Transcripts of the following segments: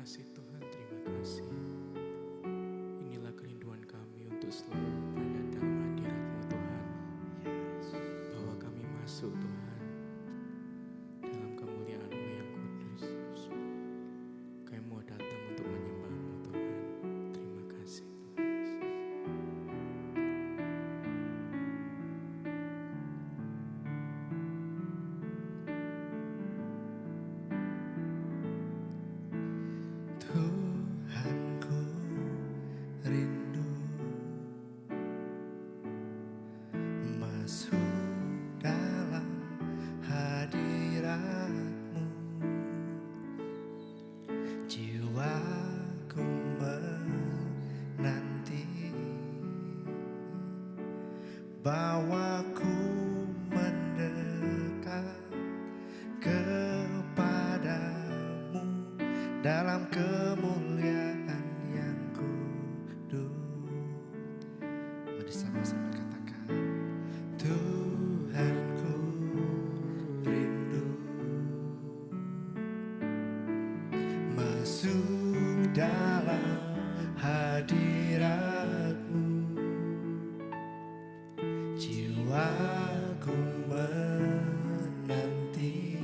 kasih Tuhan, terima kasih. Inilah kerinduan kami untuk selalu berada dalam hadirat-Mu Tuhan. Bahwa kami masuk Tuhan dalam kemuliaan-Mu yang kudus. Kami mau datang untuk menyembah-Mu Tuhan. Terima kasih Tuhanku rindu masuk dalam hadirat-Mu. Jiwaku menanti, bawaku mendekat kepadamu dalam kemuliaan yang kudus. Mari sama-sama katakan, Tuhanku rindu masuk dalam hadirat-Mu. Jiwaku menanti,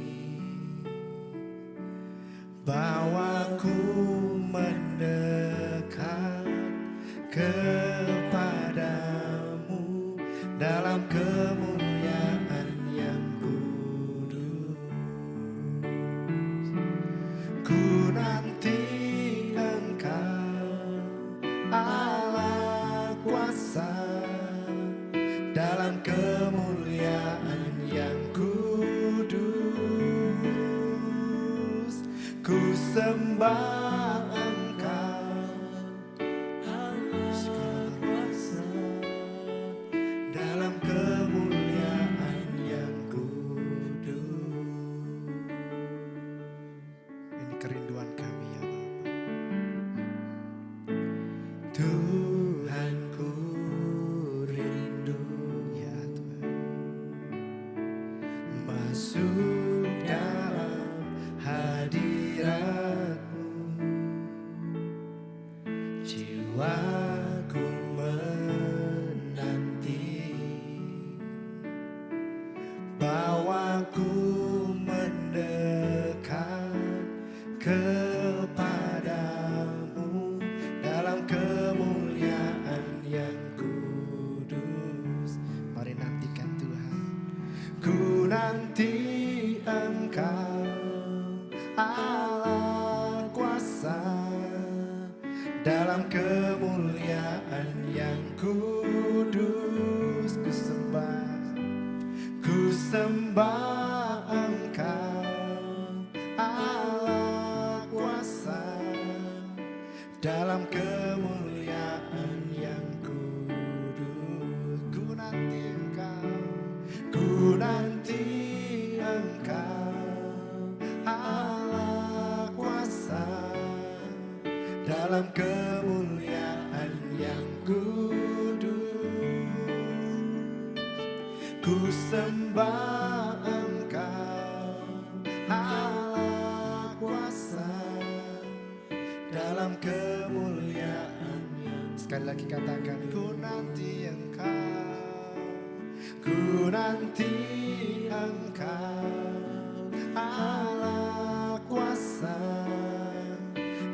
bawaku mendekat kepadamu dalam kemuliaan yang kudus. Ku nanti Engkau Allah kuasa dalam kemuliaan yang kudus. Ku sembah Engkau Allah kuasa dalam kemuliaan yang kudus. Ini kerinduan kami ya Bapa. Tuhanku rindu ya Tuhan masuk dalam hadirat-Mu. Jiwaku menanti, bawaku mendekat kepadamu dalam kemuliaan yang kudus. Mari nantikan Tuhan. Ku nanti Engkau Allah kuasa dalam kemuliaan yang kudus. Ku sembah Engkau Allah kuasa dalam kemuliaan yang kudus. Ku nanti Engkau Allah kuasa dalam kemuliaan yang kudus. Ku sembah Engkau Allah kuasa dalam kemuliaan yang. Sekali lagi katakan, ku nanti Engkau, ku nanti Engkau Allah kuasa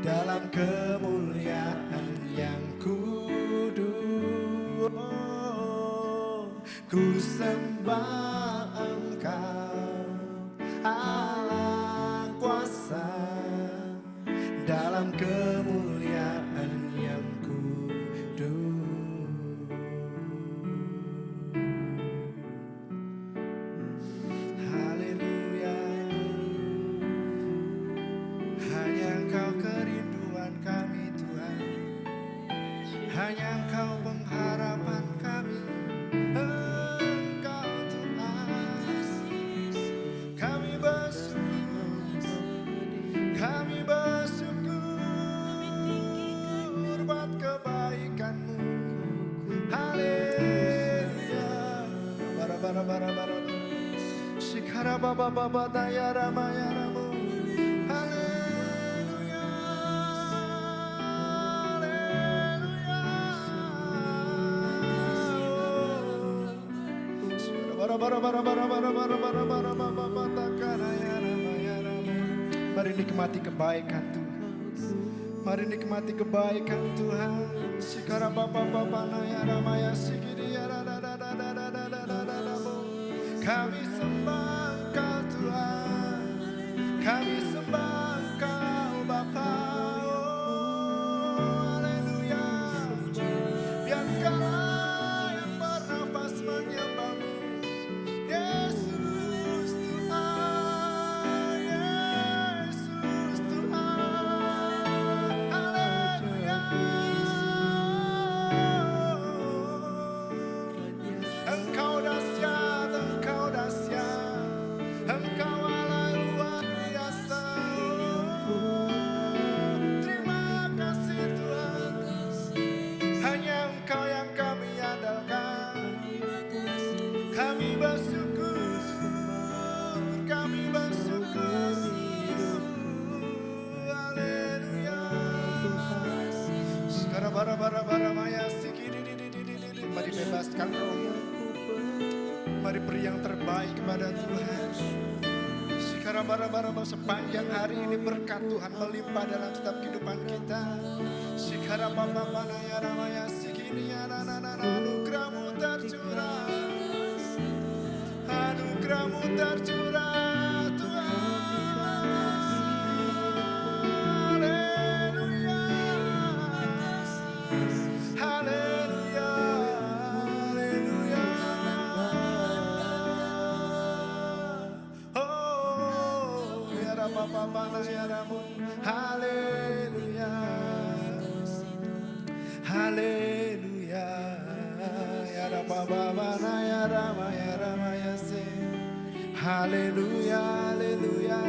dalam kemuliaan yang kudus. Ku sembah Engkau Allah kuasa dalam kemuliaan yang kudus. Haleluya. Hanya Engkau kerinduan kami Tuhan, hanya Engkau pengharapan kami. Engkau Tuhan, kami bersyukur buat kebaikan-Mu. Haleluya. Bara. Shikara baba daya rama ya ramu. Haleluya. Mari nikmati kebaikan Tuhan. Mari nikmati kebaikan Tuhan. Sikara bapa bapa naya ramaya sikiri ya da da da da da da da da da da bo. Kami sembah Engkau Tuhan. Kami sembah Engkau Bapa. Oh, haleluya. Biar segala yang bernafas menyembah-Mu. Yesus Tuhan, Yesus Tuhan. Haleluya. Engkau dahsyat, Engkau dahsyat. Engkau Allah luar biasa. Terima kasih Tuhan. Hanya Engkau yang kami andalkan. Kami bersyukur, kami bersyukur. Haleluya. Sekarang bara maya sikiri. Mari bebaskan rohmu. Mari beri yang terbaik kepada Tuhan. Sekarang bara sepanjang hari ini berkat Tuhan melimpah dalam setiap kehidupan kita. Sekarang bapa naya ramaya sikiri anugerah-Mu tercurah. Anugerah-Mu tercurah Tuhan. Haleluya. Haleluya. Haleluya. Oh, ya Bapa ya Ramu. Haleluya. Haleluya. Ya Bapa ya Rama ya Rama ya se. Haleluya, haleluya.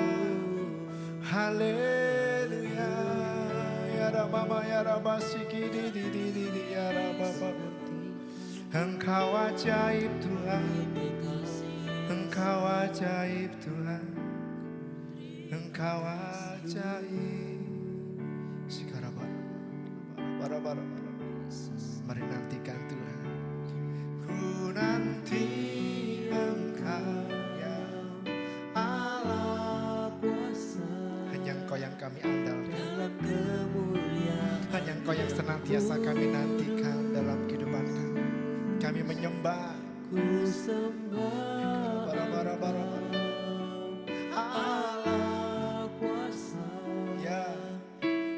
Haleluya. Ya Rama ya Rama sikidi di ya Rama. Engkau ajaib Tuhan. Engkau ajaib Tuhan. Engkau ajaib. Sekarang bara. Mari nantikan Tuhan. Ku nanti Engkau ya Allah kuasa. Hanya Engkau yang kami andalkan. Hanya Engkau yang senantiasa kami nantikan dalam kehidupan kami. Kami menyembah. Ku sembah. Bara. Allah kuasa. Ya.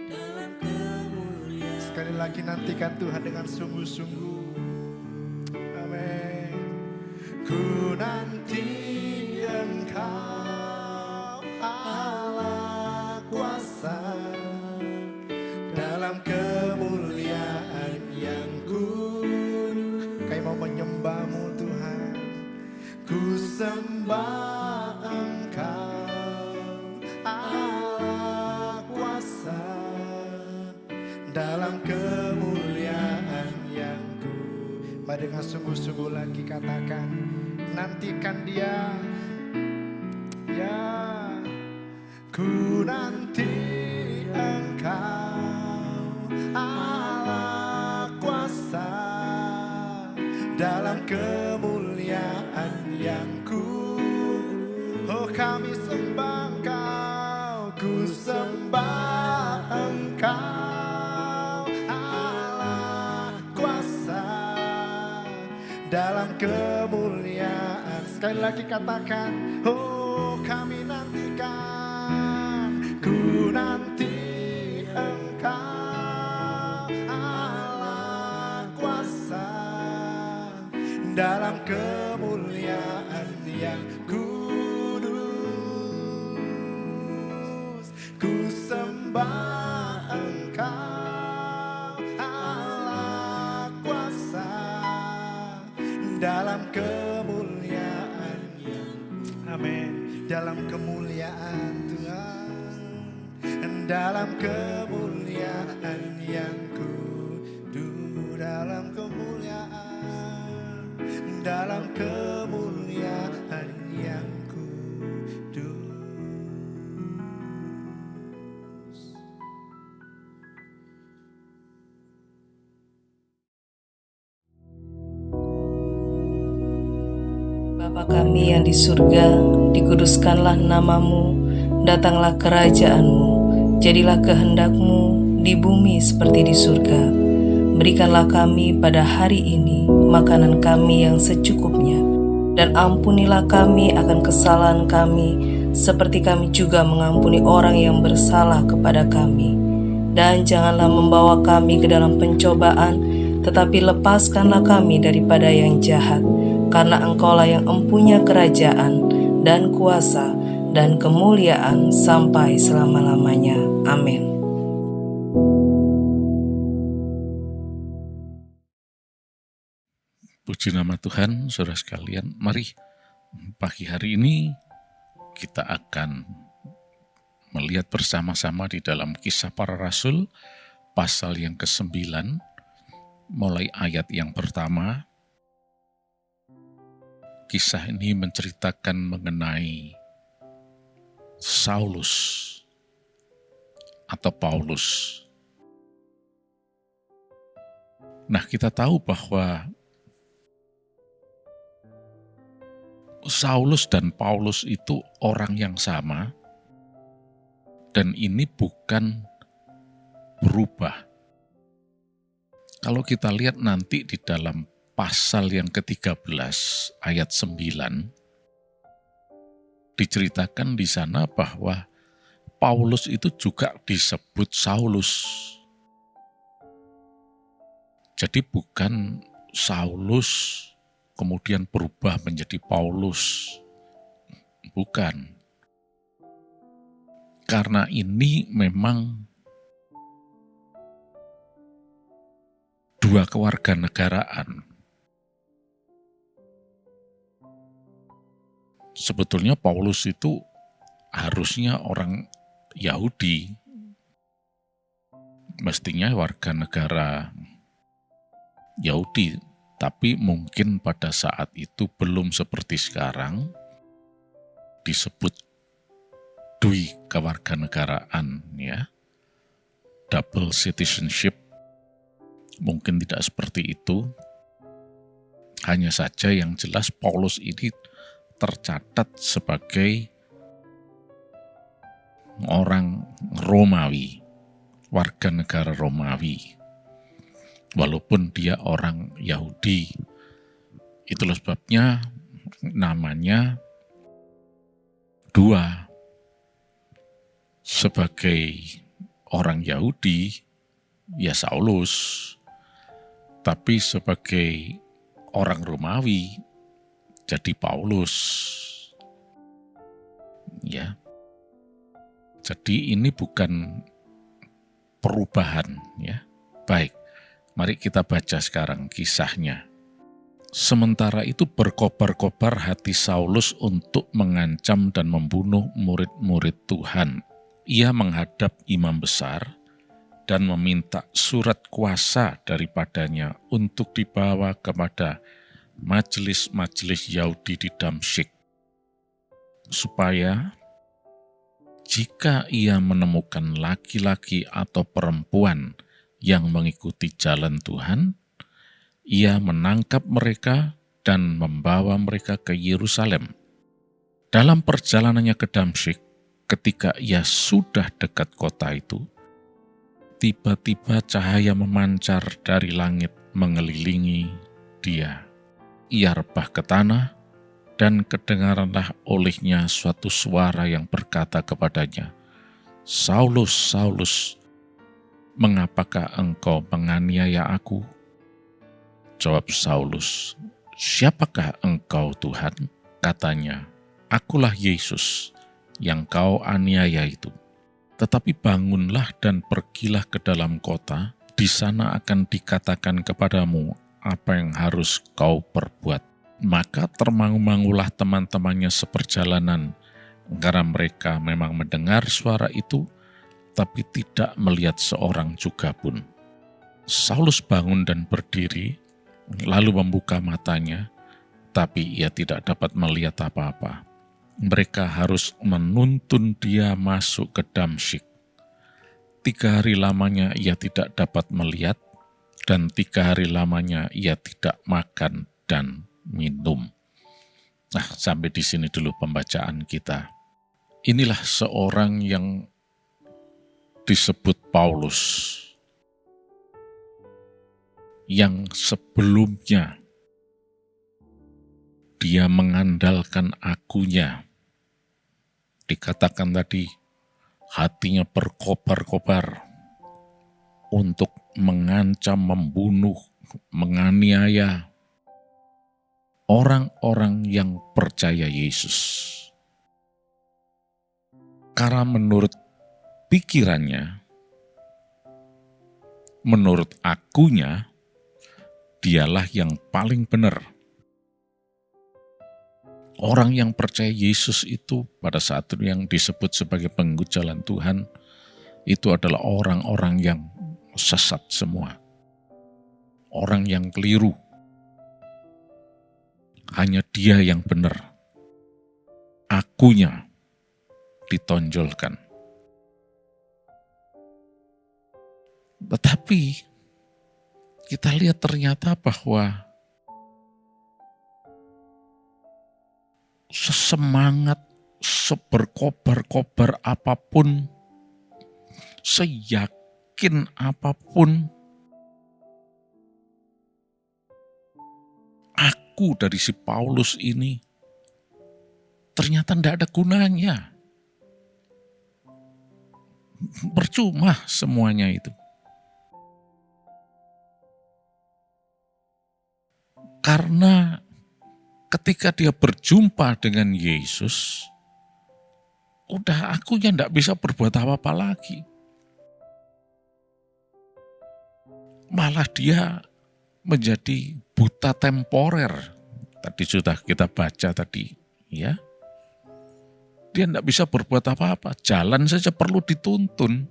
Dalam kemuliaan. Sekali lagi nantikan Tuhan dengan sungguh-sungguh. Amin. Ku nanti Engkau Allah kuasa dalam kemuliaan yang kudus. Kami mau menyembah-Mu Tuhan. Ku sembah Engkau Allah kuasa dalam kemuliaan yang kudus. Mari dengan sungguh-sungguh lagi katakan, nantikan Dia. Ya, ku nanti Engkau Allah kuasa dalam kemuliaan yang kudus. Oh, kami sembah Engkau, ku sembah Engkau Allah kuasa dalam kemuliaan. Sekali lagi katakan, oh kami nantikan, ku nanti Engkau Allah kuasa dalam kemuliaan yang kudus. Ku sembah Engkau Allah kuasa dalam kemuliaan yang amin. Dalam kemuliaan Tuhan, dalam kemuliaan yang kudus, dalam kemuliaan, dalam kemuliaan yang kudus. Bapa kami yang di surga, dikuduskanlah nama-Mu, datanglah kerajaan-Mu, jadilah kehendak-Mu di bumi seperti di surga. Berikanlah kami pada hari ini makanan kami yang secukupnya, dan ampunilah kami akan kesalahan kami, seperti kami juga mengampuni orang yang bersalah kepada kami. Dan janganlah membawa kami ke dalam pencobaan, tetapi lepaskanlah kami daripada yang jahat, karena Engkaulah yang empunya kerajaan dan kuasa dan kemuliaan sampai selama-lamanya. Amin. Puji nama Tuhan, saudara sekalian. Mari pagi hari ini kita akan melihat bersama-sama di dalam Kisah Para Rasul, pasal yang ke-9, mulai ayat yang pertama. Kisah ini menceritakan mengenai Saulus atau Paulus. Nah, kita tahu bahwa Saulus dan Paulus itu orang yang sama, dan ini bukan berubah. Kalau kita lihat nanti di dalam pasal yang ke-13 ayat 9, diceritakan di sana bahwa Paulus itu juga disebut Saulus. Jadi bukan Saulus kemudian berubah menjadi Paulus. Bukan. Karena ini memang dua kewarganegaraan. Sebetulnya Paulus itu harusnya orang Yahudi, mestinya warga negara Yahudi, tapi mungkin pada saat itu belum seperti sekarang disebut dui kewarganegaraan, ya, double citizenship. Mungkin tidak seperti itu. Hanya saja yang jelas Paulus ini tercatat sebagai orang Romawi, warga negara Romawi, walaupun dia orang Yahudi. Itulah sebabnya namanya dua. Sebagai orang Yahudi, ya Saulus, tapi sebagai orang Romawi, jadi Paulus. Ya. Jadi ini bukan perubahan, ya. Baik, mari kita baca sekarang kisahnya. Sementara itu berkobar-kobar hati Saulus untuk mengancam dan membunuh murid-murid Tuhan. Ia menghadap imam besar dan meminta surat kuasa daripadanya untuk dibawa kepada majelis-majelis Yahudi di Damsyik, supaya jika ia menemukan laki-laki atau perempuan yang mengikuti jalan Tuhan, ia menangkap mereka dan membawa mereka ke Yerusalem. Dalam perjalanannya ke Damsyik, ketika ia sudah dekat kota itu, tiba-tiba cahaya memancar dari langit mengelilingi dia. Ia rebah ke tanah, dan kedengaranlah olehnya suatu suara yang berkata kepadanya, "Saulus, Saulus, mengapakah engkau menganiaya aku?" Jawab Saulus, "Siapakah engkau, Tuhan?" Katanya, "Akulah Yesus yang kau aniaya itu. Tetapi bangunlah dan pergilah ke dalam kota, di sana akan dikatakan kepadamu apa yang harus kau perbuat." Maka termangu-mangulah teman-temannya seperjalanan, karena mereka memang mendengar suara itu, tapi tidak melihat seorang juga pun. Saulus bangun dan berdiri, lalu membuka matanya, tapi ia tidak dapat melihat apa-apa. Mereka harus menuntun dia masuk ke Damsyik. 3 hari lamanya ia tidak dapat melihat, dan 3 hari lamanya ia tidak makan dan minum. Nah, sampai di sini dulu pembacaan kita. inilah seorang yang disebut Paulus, yang sebelumnya dia mengandalkan akunya. Dikatakan tadi, hatinya berkobar-kobar untuk mengancam, membunuh, menganiaya orang-orang yang percaya Yesus. Karena menurut pikirannya, menurut akunya, dialah yang paling benar. Orang yang percaya Yesus itu pada saat itu yang disebut sebagai pengikut jalan Tuhan, itu adalah orang-orang yang sesat semua. Orang yang keliru. Hanya dia yang benar. Akunya ditonjolkan. Tetapi kita lihat ternyata bahwa sesemangat, seberkobar-kobar apapun, seyakin apapun, aku dari si Paulus ini ternyata tidak ada gunanya. Percuma semuanya itu. Karena ketika dia berjumpa dengan Yesus, udah akunya tidak bisa berbuat apa-apa lagi. Malah dia menjadi buta temporer. Tadi sudah kita baca tadi, ya. Dia tidak bisa berbuat apa-apa, jalan saja perlu dituntun.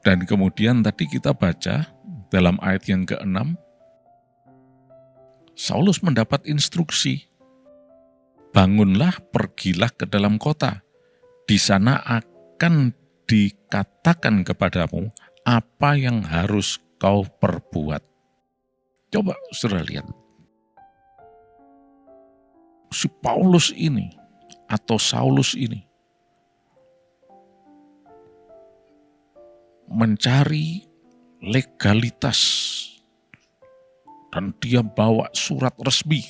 Dan kemudian tadi kita baca dalam ayat yang ke-6, Saulus mendapat instruksi, bangunlah, pergilah ke dalam kota. Di sana akan dikatakan kepadamu apa yang harus kau perbuat. Coba saudara lihat. Si Paulus ini, atau Saulus ini, mencari legalitas. Dan dia bawa surat resmi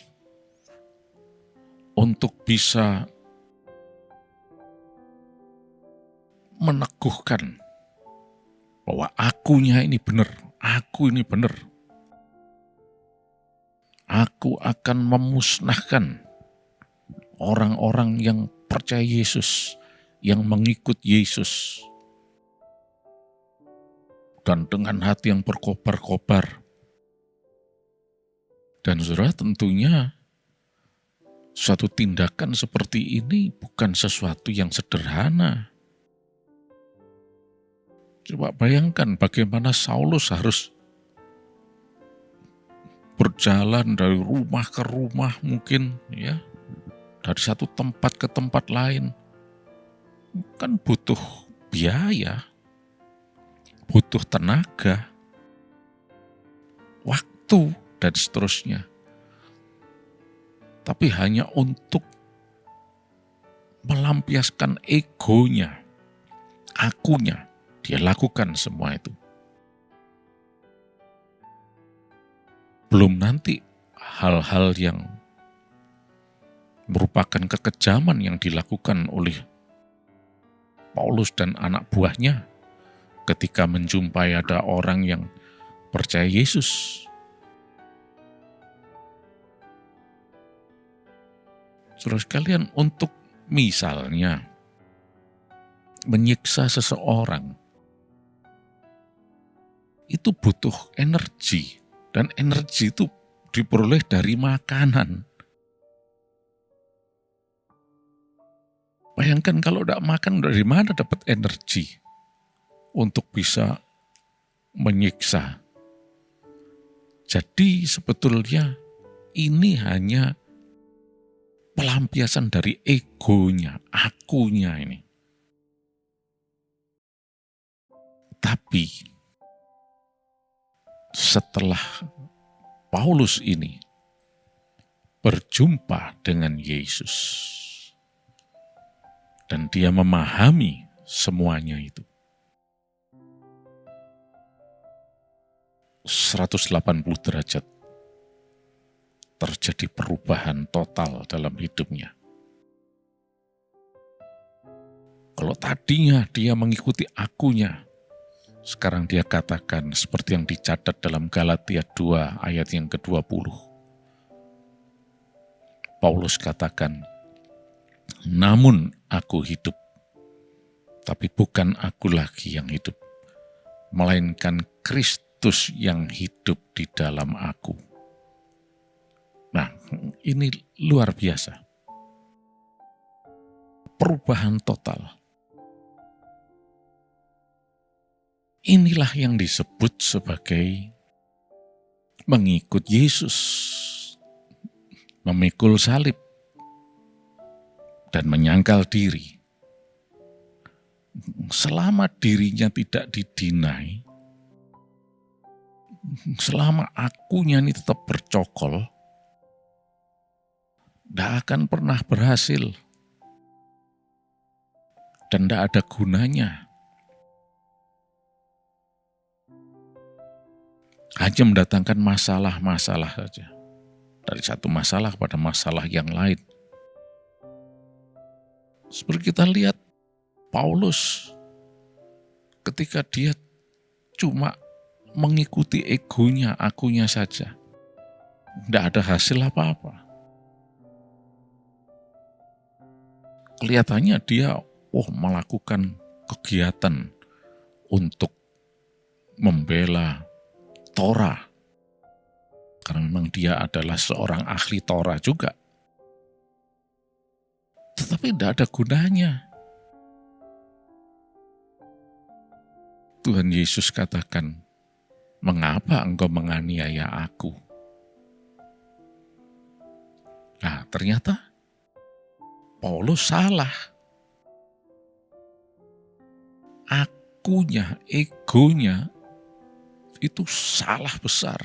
untuk bisa meneguhkan bahwa akunya ini benar, aku ini benar. Aku akan memusnahkan orang-orang yang percaya Yesus, yang mengikut Yesus. Dan dengan hati yang berkobar-kobar. Dan saudara, tentunya suatu tindakan seperti ini bukan sesuatu yang sederhana. Coba bayangkan bagaimana Saulus harus berjalan dari rumah ke rumah mungkin, ya, dari satu tempat ke tempat lain. Kan butuh biaya, butuh tenaga, waktu, dan seterusnya. Tapi hanya untuk melampiaskan egonya, akunya, dia lakukan semua itu. Belum nanti hal-hal yang merupakan kekejaman yang dilakukan oleh Paulus dan anak buahnya ketika menjumpai ada orang yang percaya Yesus. Saudara sekalian, untuk misalnya menyiksa seseorang, itu butuh energi, dan energi itu diperoleh dari makanan. Bayangkan kalau tidak makan, dari mana dapat energi untuk bisa menyiksa. Jadi sebetulnya ini hanya pelampiasan dari egonya, akunya ini. Tapi setelah Paulus ini berjumpa dengan Yesus, Dan dia memahami semuanya itu. 180 derajat terjadi perubahan total dalam hidupnya. Kalau tadinya dia mengikuti akunya, sekarang dia katakan seperti yang dicatat dalam Galatia 2 ayat yang ke-20. Paulus katakan, namun aku hidup, tapi bukan aku lagi yang hidup, melainkan Kristus yang hidup di dalam aku. Nah, ini luar biasa. Perubahan total. Inilah yang disebut sebagai mengikut Yesus, memikul salib, dan menyangkal diri. Selama dirinya tidak didinai, selama akunya ini tetap bercokol, tidak akan pernah berhasil. Dan tidak ada gunanya. Hanya mendatangkan masalah-masalah saja. Dari satu masalah pada masalah yang lain. Seperti kita lihat Paulus ketika dia cuma mengikuti egonya, akunya saja. Tidak ada hasil apa-apa. Kelihatannya dia melakukan kegiatan untuk membela Torah. Karena memang dia adalah seorang ahli Torah juga. Tetapi tidak ada gunanya. Tuhan Yesus katakan, mengapa engkau menganiaya aku? Nah, ternyata Paulus salah. Akunya, egonya, itu salah besar.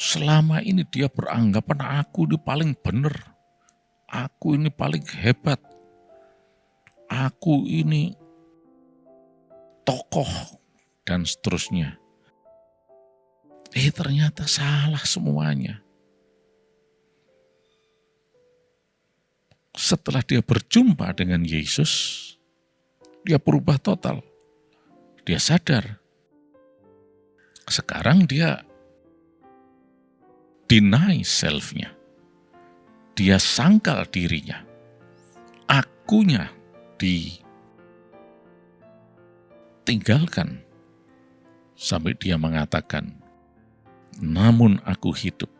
Selama ini dia beranggapan aku ini paling benar. Aku ini paling hebat. Aku ini tokoh dan seterusnya. Ternyata salah semuanya. Setelah dia berjumpa dengan Yesus, dia berubah total. Dia sadar. Sekarang dia deny self-nya. Dia sangkal dirinya. Akunya ditinggalkan. Sampai dia mengatakan, namun aku hidup.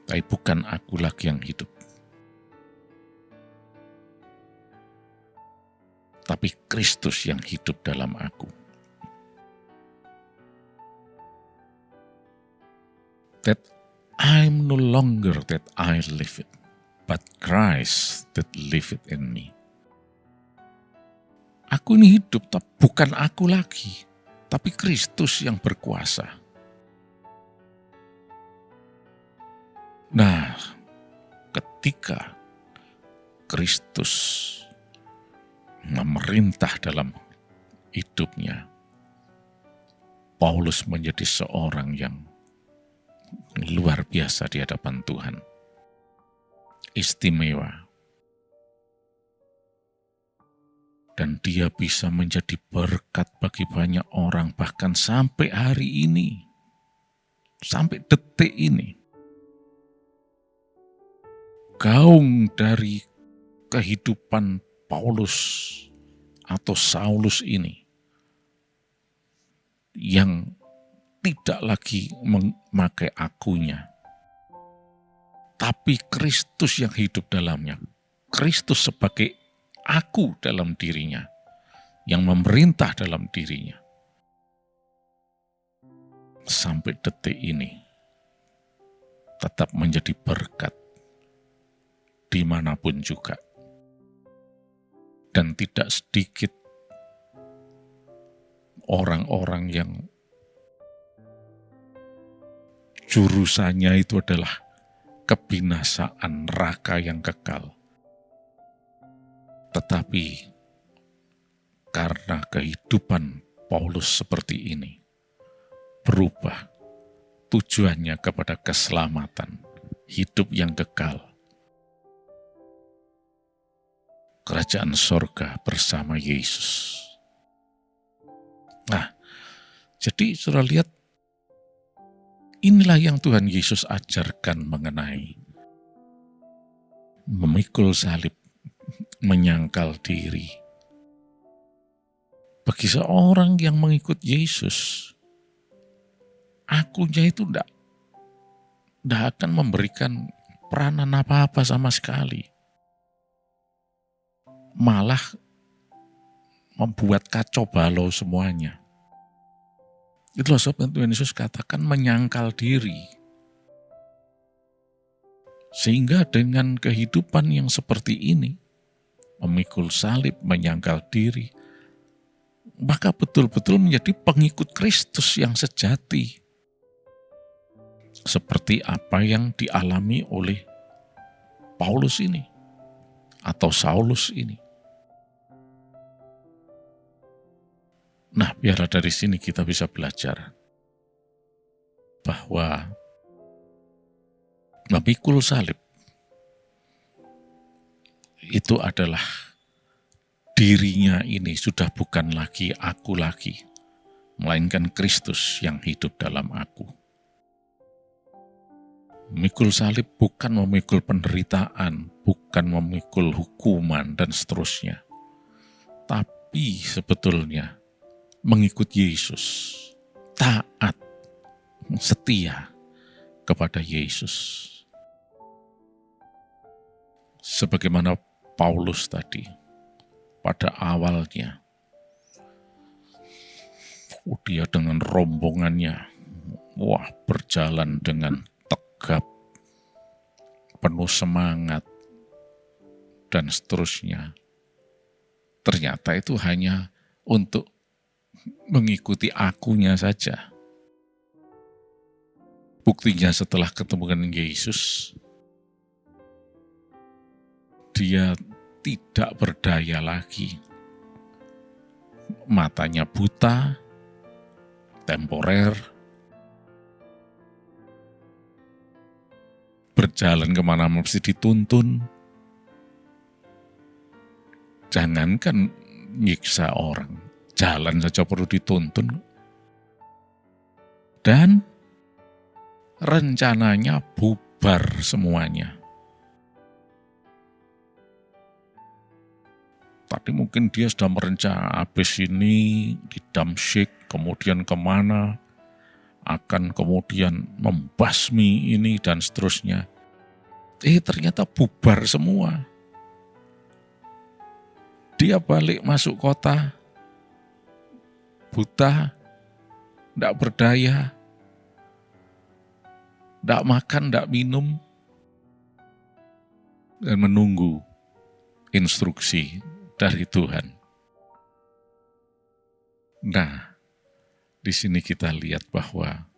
Tapi bukan aku lagi yang hidup. Tapi Kristus yang hidup dalam aku. That I'm no longer that I live it, but Christ that liveth in me. Aku ini hidup, tapi bukan aku lagi, tapi Kristus yang berkuasa. Nah, ketika Kristus memerintah dalam hidupnya, Paulus menjadi seorang yang luar biasa di hadapan Tuhan. Istimewa. Dan dia bisa menjadi berkat bagi banyak orang, bahkan sampai hari ini. Sampai detik ini. Gaung dari kehidupan Paulus atau Saulus ini yang tidak lagi memakai akunya, tapi Kristus yang hidup dalamnya. Kristus sebagai aku dalam dirinya, yang memerintah dalam dirinya. Sampai detik ini, tetap menjadi berkat dimanapun juga. Dan tidak sedikit orang-orang yang jurusannya itu adalah kebinasaan neraka yang kekal. Tetapi karena kehidupan Paulus seperti ini berubah tujuannya kepada keselamatan, hidup yang kekal, kerajaan sorga bersama Yesus. Nah, jadi saudara lihat, inilah yang Tuhan Yesus ajarkan mengenai memikul salib, menyangkal diri. Bagi seorang yang mengikut Yesus, akunya itu tidak akan memberikan peranan apa-apa sama sekali. Malah membuat kacau balau semuanya. Itulah sebab Tuhan Yesus katakan menyangkal diri. Sehingga dengan kehidupan yang seperti ini, memikul salib, menyangkal diri, maka betul-betul menjadi pengikut Kristus yang sejati. Seperti apa yang dialami oleh Paulus ini, atau Saulus ini. Nah, biarlah dari sini kita bisa belajar bahwa memikul salib itu adalah dirinya ini sudah bukan lagi aku lagi, melainkan Kristus yang hidup dalam aku. Memikul salib bukan memikul penderitaan, bukan memikul hukuman dan seterusnya. Tapi sebetulnya mengikut Yesus, taat, setia kepada Yesus. Sebagaimana Paulus tadi, pada awalnya, dia dengan rombongannya, berjalan dengan tegap, penuh semangat, dan seterusnya. Ternyata itu hanya untuk mengikuti akunya saja. Buktinya setelah ketemu dengan Yesus, dia tidak berdaya lagi. Matanya buta, temporer, berjalan kemana mesti dituntun. Jangankan nyiksa orang, jalan saja perlu dituntun. Dan rencananya bubar semuanya. Tadi mungkin dia sudah merencana habis ini di Damsyik, kemudian kemana, akan kemudian membasmi ini dan seterusnya. Ternyata bubar semua. Dia balik masuk kota, buta, tidak berdaya, tidak makan, tidak minum, dan menunggu instruksi dari Tuhan. Nah, di sini kita lihat bahwa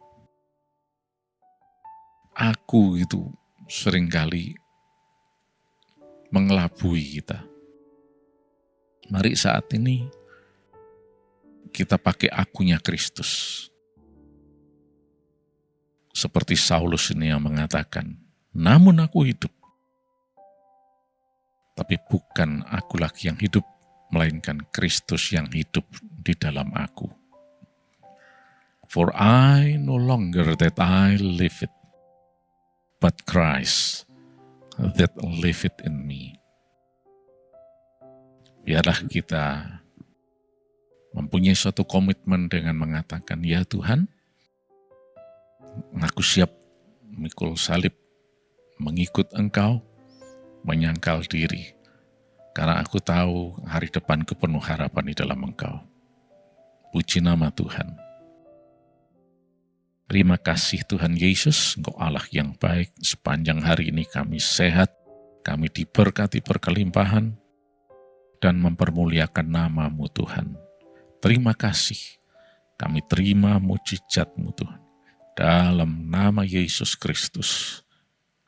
aku itu seringkali mengelabui kita. Mari saat ini kita pakai akunya Kristus. Seperti Saulus ini yang mengatakan, namun aku hidup. Tapi bukan aku lagi yang hidup, melainkan Kristus yang hidup di dalam aku. For I no longer that I live it, but Christ that liveth in me. Biarlah kita mempunyai suatu komitmen dengan mengatakan, ya Tuhan, aku siap memikul salib, mengikut Engkau, menyangkal diri, karena aku tahu hari depanku penuh harapan di dalam Engkau. Puji nama Tuhan. Terima kasih Tuhan Yesus, Engkau Allah yang baik. Sepanjang hari ini kami sehat, kami diberkati berkelimpahan, dan mempermuliakan nama-Mu Tuhan. Terima kasih, kami terima mujizat-Mu Tuhan. Dalam nama Yesus Kristus,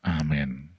Amin.